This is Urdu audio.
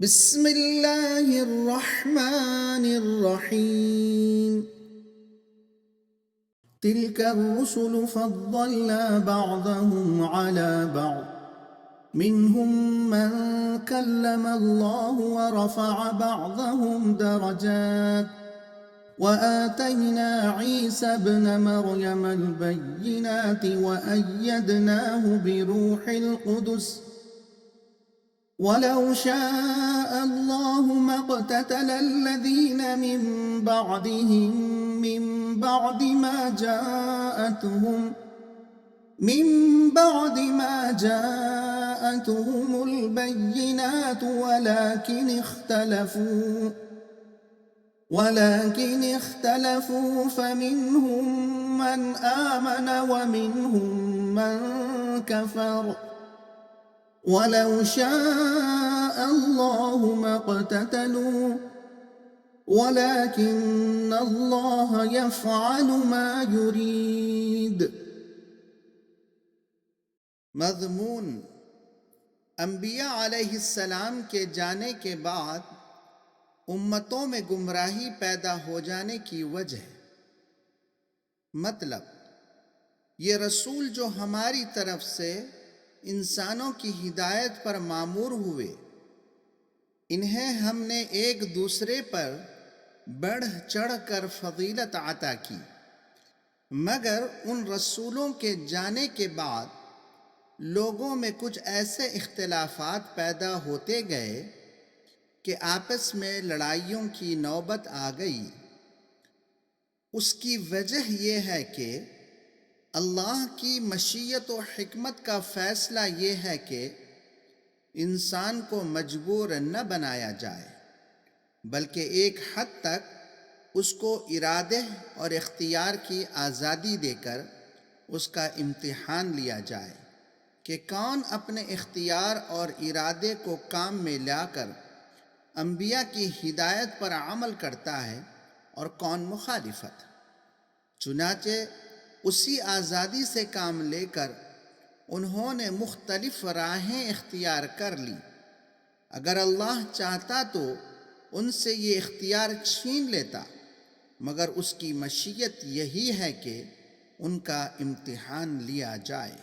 بسم اللہ الرحمن الرحیم تلك الرسل فضلنا بعضهم على بعض منهم من كلم الله ورفع بعضهم درجات وآتينا عيسى ابن مريم البينات وأيدناه بروح القدس وَلَوْ شَاءَ اللَّهُ مَا اقْتَتَلَ الَّذِينَ مِن بَعْدِهِم مِّن بَعْدِ مَا جَاءَتْهُمُ الْبَيِّنَاتُ وَلَكِنِ اخْتَلَفُوا فَمِنْهُم مَّنْ آمَنَ وَمِنْهُم مَّن كَفَرَ وَلَوْ شَاءَ اللَّهُ مَا اقْتَتَلُوا وَلَكِنَّ اللَّهَ يَفْعَلُ مَا يُرِيدُ۔ مضمون: انبیاء علیہ السلام کے جانے کے بعد امتوں میں گمراہی پیدا ہو جانے کی وجہ۔ مطلب: یہ رسول جو ہماری طرف سے انسانوں کی ہدایت پر مامور ہوئے، انہیں ہم نے ایک دوسرے پر بڑھ چڑھ کر فضیلت عطا کی، مگر ان رسولوں کے جانے کے بعد لوگوں میں کچھ ایسے اختلافات پیدا ہوتے گئے کہ آپس میں لڑائیوں کی نوبت آ گئی۔ اس کی وجہ یہ ہے کہ اللہ کی مشیت و حکمت کا فیصلہ یہ ہے کہ انسان کو مجبور نہ بنایا جائے، بلکہ ایک حد تک اس کو ارادے اور اختیار کی آزادی دے کر اس کا امتحان لیا جائے کہ کون اپنے اختیار اور ارادے کو کام میں لا کر انبیاء کی ہدایت پر عمل کرتا ہے اور کون مخالفت۔ چنانچہ اسی آزادی سے کام لے کر انہوں نے مختلف راہیں اختیار کر لی۔ اگر اللہ چاہتا تو ان سے یہ اختیار چھین لیتا، مگر اس کی مشیت یہی ہے کہ ان کا امتحان لیا جائے۔